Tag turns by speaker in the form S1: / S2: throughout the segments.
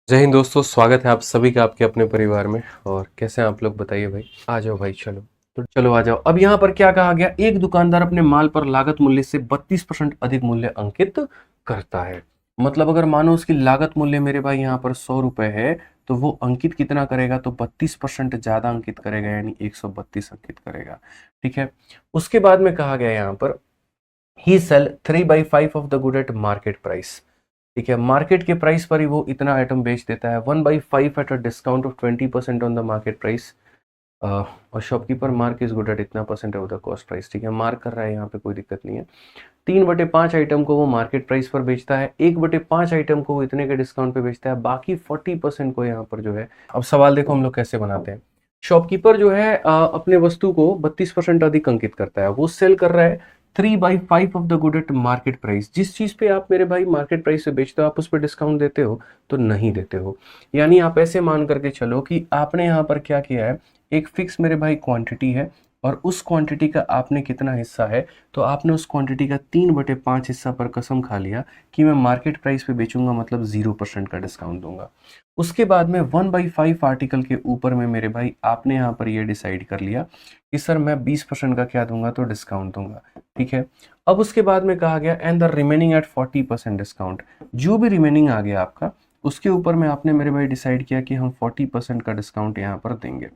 S1: जय हिंद दोस्तों, स्वागत है आप सभी का आपके अपने परिवार में। और कैसे हैं आप लोग, बताइए भाई। आ जाओ भाई, चलो। तो चलो आ जाओ। अब यहाँ पर क्या कहा गया, एक दुकानदार अपने माल पर लागत मूल्य से 32% अधिक मूल्य अंकित करता है। मतलब अगर मानो उसकी लागत मूल्य मेरे भाई यहाँ पर 100 रुपए है, तो वो अंकित कितना करेगा, तो 32% ज्यादा अंकित करेगा, यानी 132 अंकित करेगा। ठीक है। उसके बाद में कहा गया यहाँ पर, he sell 3/5 of the good at market price. ठीक है, मार्केट के प्राइस पर ही वो इतना आइटम बेच देता है। 1/5 at a discount of 20% on the market price. और shopkeeper mark is good at इतना percent of the cost price. ठीक है, मार्क कर रहा है यहाँ पे, कोई दिक्कत नहीं है। 3/5 आइटम को वो मार्केट प्राइस पर बेचता है, 1/5 आइटम को वो इतने के डिस्काउंट पे बेचता है, बाकी 40% को यहाँ पर जो है। अब सवाल देखो हम लोग कैसे बनाते हैं। शॉपकीपर जो है अपने वस्तु को 32% अधिक अंकित करता है। वो सेल कर रहा है 3/5 of the good at market price. जिस चीज पे आप मेरे भाई मार्केट प्राइस से बेचते हो, आप उस पर डिस्काउंट देते हो तो नहीं देते हो। यानी आप ऐसे मान करके चलो कि आपने यहाँ पर क्या किया है, एक फिक्स मेरे भाई क्वांटिटी है, और उस क्वांटिटी का आपने कितना हिस्सा है, तो आपने उस क्वांटिटी का 3/5 हिस्सा पर कसम खा लिया कि मैं मार्केट प्राइस पे बेचूंगा, मतलब 0% का डिस्काउंट दूंगा। उसके बाद में 1/5 आर्टिकल के ऊपर में मेरे भाई आपने यहाँ पर ये डिसाइड कर लिया कि सर मैं 20% का क्या दूंगा, तो डिस्काउंट दूंगा। ठीक है। अब उसके बाद में कहा गया and the remaining at 40% discount. जो भी रिमेनिंग आ गया आपका, उसके ऊपर में आपने मेरे भाई डिसाइड किया कि हम 40% का डिस्काउंट यहाँ पर देंगे।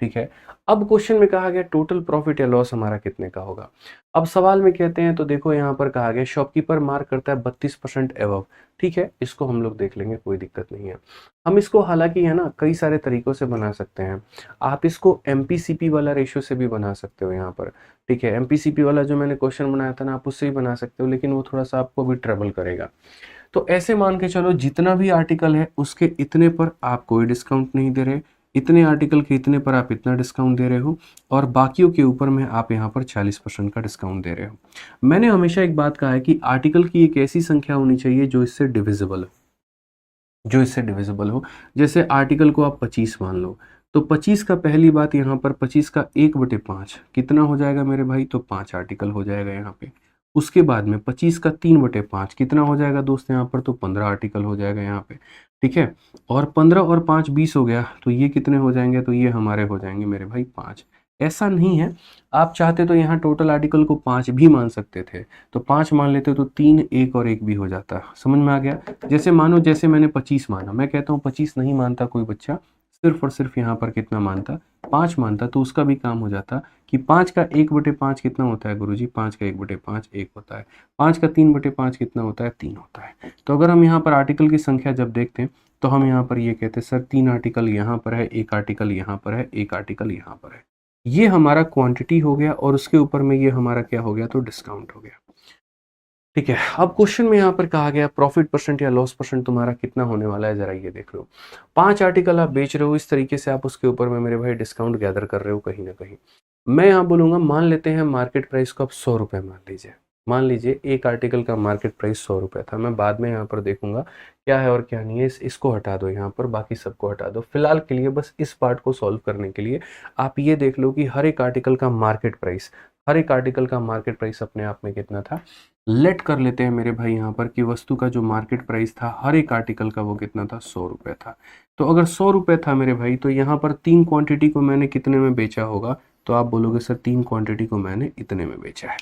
S1: ठीक है। अब क्वेश्चन में कहा गया टोटल प्रॉफिट या लॉस हमारा कितने का होगा। अब सवाल में कहते हैं, तो देखो यहाँ पर कहा गया शॉपकीपर मार्क करता है 32% एबव। ठीक है, इसको हम लोग देख लेंगे, कोई दिक्कत नहीं है। हम इसको हालांकि है ना कई सारे तरीकों से बना सकते हैं। आप इसको एमपीसीपी वाला रेशियो से भी बना सकते हो यहाँ पर। ठीक है, एमपीसीपी वाला जो मैंने क्वेश्चन बनाया था ना, आप उससे भी बना सकते हो, लेकिन वो थोड़ा सा आपको भी ट्रबल करेगा। तो ऐसे मान के चलो, जितना भी आर्टिकल है उसके इतने पर आप कोई डिस्काउंट नहीं दे रहे, इतने आर्टिकल के इतने पर आप इतना डिस्काउंट दे रहे हो, और बाकियों के ऊपर में आप यहाँ पर 40% का डिस्काउंट दे रहे हो। मैंने हमेशा एक बात कहा है कि आर्टिकल की एक ऐसी संख्या होनी चाहिए जो इससे डिविजिबल हो, जो इससे डिविजिबल हो। जैसे आर्टिकल को आप 25 मान लो, तो 25 का पहली बात यहाँ पर 25 का 1/5 कितना हो जाएगा मेरे भाई, तो 5 आर्टिकल हो जाएगा यहाँ पे। उसके बाद में 25 का 3/5 कितना हो जाएगा दोस्त यहाँ पर, तो 15 आर्टिकल हो जाएगा यहाँ पे। ठीक है। और 15 और 5 20 हो गया, तो ये कितने हो जाएंगे, तो ये हमारे हो जाएंगे मेरे भाई 5। ऐसा नहीं है, आप चाहते तो यहाँ टोटल आर्टिकल को 5 भी मान सकते थे, तो 5 मान लेते तो 3 1 और 1 भी हो जाता। समझ में आ गया। जैसे मानो, जैसे मैंने 25 माना, मैं कहता हूँ 25 नहीं मानता कोई बच्चा, सिर्फ और सिर्फ यहाँ पर कितना मानता, 5 मानता, तो उसका भी काम हो जाता कि 5 का 1/5 कितना होता है गुरुजी, 5 का 1/5 1 होता है। 5 का 3/5 कितना होता है, 3 होता है। तो अगर हम यहाँ पर आर्टिकल की संख्या जब देखते हैं, तो हम यहाँ पर ये कहते हैं सर 3 आर्टिकल यहाँ पर है, 1 आर्टिकल यहाँ पर है, 1 आर्टिकल यहाँ पर है। ये हमारा क्वांटिटी हो गया, और उसके ऊपर में ये हमारा क्या हो गया, तो डिस्काउंट हो गया। ठीक है। अब क्वेश्चन में यहाँ पर कहा गया प्रॉफिट परसेंट या लॉस परसेंट तुम्हारा कितना होने वाला है, जरा ये देख लो। 5 आर्टिकल आप बेच रहे हो, इस तरीके से आप उसके ऊपर में मेरे भाई डिस्काउंट गैदर कर रहे हो कहीं ना कहीं। मैं यहाँ बोलूंगा, मान लेते हैं मार्केट प्राइस को आप 100 रुपये मान लीजिए। मान लीजिए एक आर्टिकल का मार्केट प्राइस 100 रुपये था। मैं बाद में यहाँ पर देखूंगा क्या है और क्या नहीं है, इसको हटा दो यहाँ पर, बाकी सबको हटा दो। फिलहाल के लिए बस इस पार्ट को सॉल्व करने के लिए आप ये देख लो कि हर एक आर्टिकल का मार्केट प्राइस, हर एक आर्टिकल का मार्केट प्राइस अपने आप में कितना था। लेट कर लेते हैं मेरे भाई यहाँ पर कि वस्तु का जो मार्केट प्राइस था हर एक आर्टिकल का, वो कितना था, 100 रुपये था। तो अगर 100 रुपये था मेरे भाई, तो यहाँ पर 3 क्वांटिटी को मैंने कितने में बेचा होगा, तो आप बोलोगे सर 3 क्वांटिटी को मैंने इतने में बेचा है।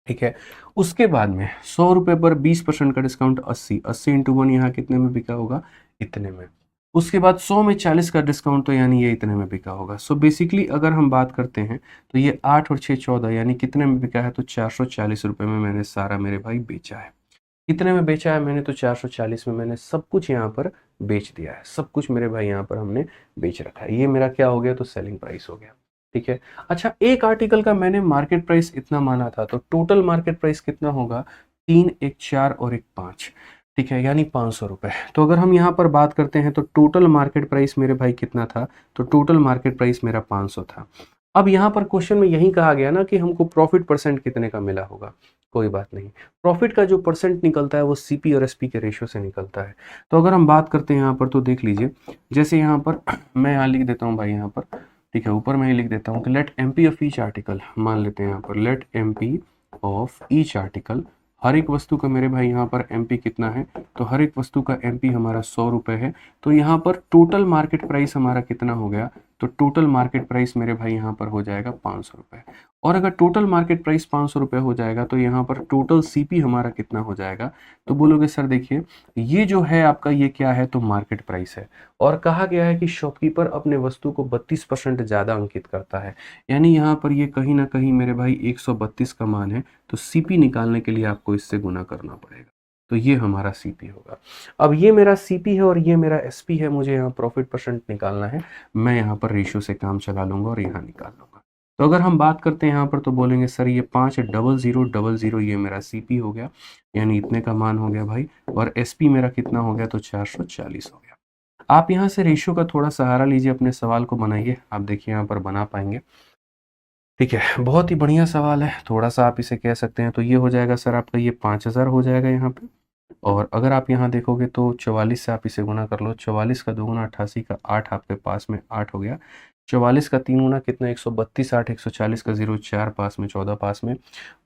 S1: ठीक है। उसके बाद में 100 रुपये पर 20% का डिस्काउंट 80, 80 इंटू 1 यहाँ कितने में बिका होगा, इतने में। उसके बाद 100 में 40 का डिस्काउंट, तो यानी ये इतने में बिका होगा। सो बेसिकली अगर हम बात करते हैं, तो ये 8 और 6 14, यानी कितने में बिका है, तो 440 रुपये में मैंने सारा मेरे भाई बेचा है। कितने में बेचा है मैंने, तो 440 में मैंने सब कुछ यहाँ पर बेच दिया है। सब कुछ मेरे भाई यहाँ पर हमने बेच रखा है। ये मेरा क्या हो गया, तो सेलिंग प्राइस हो गया। ठीक है। अच्छा, एक आर्टिकल का मैंने मार्केट प्राइस इतना माना था, तो टोटल मार्केट प्राइस कितना होगा, 3 1 4 और 1 5। ठीक है, यानी 500 रुपये। तो अगर हम यहाँ पर बात करते हैं, तो टोटल मार्केट प्राइस मेरे भाई कितना था, तो टोटल मार्केट प्राइस मेरा 500 था। अब यहाँ पर क्वेश्चन में यही कहा गया ना कि हमको प्रॉफिट परसेंट कितने का मिला होगा। कोई बात नहीं, प्रॉफिट का जो परसेंट निकलता है वो सीपी और एसपी के रेशियो से निकलता है। तो अगर हम बात करते हैं यहाँ पर, तो देख लीजिए, जैसे यहाँ पर मैं यहाँ लिख देता हूँ भाई यहाँ पर। ठीक है, ऊपर मैं ही लिख देता हूँ कि let MP of each article, मान लेते हैं यहाँ पर let MP of each article, हर एक वस्तु का मेरे भाई यहाँ पर एमपी कितना है, तो हर एक वस्तु का एमपी हमारा 100 रुपये है। तो यहाँ पर टोटल मार्केट प्राइस हमारा कितना हो गया, तो टोटल मार्केट प्राइस मेरे भाई यहाँ पर हो जाएगा 500 रुपये। और अगर टोटल मार्केट प्राइस 500 रुपये हो जाएगा तो यहाँ पर टोटल सीपी हमारा कितना हो जाएगा, तो बोलोगे सर देखिए ये जो है आपका ये क्या है, तो मार्केट प्राइस है। और कहा गया है कि शॉपकीपर अपने वस्तु को 32% ज़्यादा अंकित करता है, यानी यहाँ पर ये कहीं ना कहीं मेरे भाई 132 का मान है। तो सीपी निकालने के लिए आपको इससे गुना करना पड़ेगा, तो ये हमारा सीपी होगा। अब ये मेरा सीपी है और ये मेरा एसपी है, मुझे यहाँ प्रॉफिट परसेंट निकालना है। मैं यहाँ पर रेशियो से काम चला लूंगा और यहाँ निकाल लूंगा। तो अगर हम बात करते हैं यहाँ पर तो बोलेंगे सर ये 50000 ये मेरा सीपी हो गया, यानी इतने का मान हो गया भाई। और एसपी मेरा कितना हो गया, तो 440 हो गया। आप यहाँ से रेशियो का थोड़ा सहारा लीजिए, अपने सवाल को बनाइए, आप देखिए यहाँ पर बना पाएंगे। ठीक है, बहुत ही बढ़िया सवाल है, थोड़ा सा आप इसे कह सकते हैं। तो ये हो जाएगा सर आपका ये 5000 हो जाएगा यहाँ पे। और अगर आप यहाँ देखोगे तो 44 से आप इसे गुना कर लो, 44 का 2 गुना 88 का 8 आपके पास में 8 हो गया। 44 का 3 गुना कितना 132, 8 140 का 0 4 पास में 14 पास में,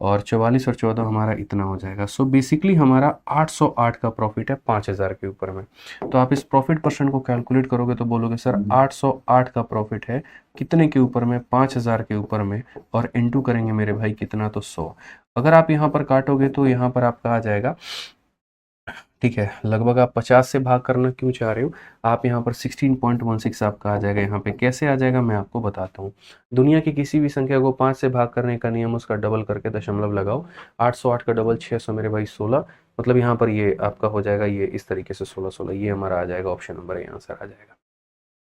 S1: और 44 और 14 हमारा इतना हो जाएगा। सो बेसिकली हमारा 808 का प्रॉफिट है 5000 के ऊपर में। तो आप इस प्रॉफिट परसेंट को कैलकुलेट करोगे तो बोलोगे सर 808 का प्रॉफिट है कितने के ऊपर में, 5000 के ऊपर में, और इनटू करेंगे मेरे भाई कितना, तो 100। अगर आप यहाँ पर काटोगे तो यहाँ पर आपका आ जाएगा, ठीक है, लगभग आप 50 से भाग करना क्यों चाह रहे हो, आप यहाँ पर 16.16 आपका आ जाएगा। यहाँ पे कैसे आ जाएगा मैं आपको बताता हूँ। दुनिया की किसी भी संख्या को 5 से भाग करने का नियम, उसका डबल करके दशमलव लगाओ। 808 का डबल 600 मेरे भाई 16, मतलब यहाँ पर ये आपका हो जाएगा ये इस तरीके से 16 16, ये हमारा आ जाएगा ऑप्शन नंबर है, आंसर आ जाएगा।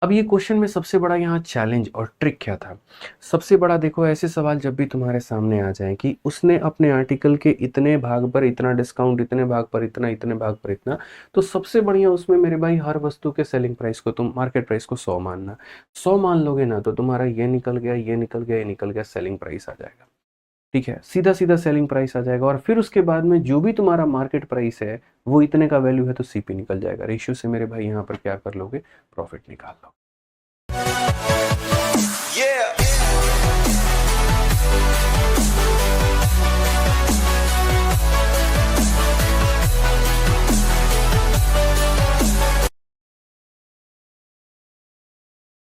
S1: अब ये क्वेश्चन में सबसे बड़ा यहाँ चैलेंज और ट्रिक क्या था, सबसे बड़ा देखो ऐसे सवाल जब भी तुम्हारे सामने आ जाए कि उसने अपने आर्टिकल के इतने भाग पर इतना डिस्काउंट, इतने भाग पर इतना, इतने भाग पर इतना, तो सबसे बढ़िया उसमें मेरे भाई हर वस्तु के सेलिंग प्राइस को तुम मार्केट प्राइस को 100 मानना। 100 मान लोगे ना तो तुम्हारा ये निकल गया, ये निकल गया, ये निकल गया, सेलिंग प्राइस आ जाएगा। ठीक है, सीधा सीधा सेलिंग प्राइस आ जाएगा। और फिर उसके बाद में जो भी तुम्हारा मार्केट प्राइस है वो इतने का वैल्यू है तो सीपी निकल जाएगा। रेशियो से मेरे भाई यहाँ पर क्या कर लोगे, प्रॉफिट निकाल लो।
S2: Yeah.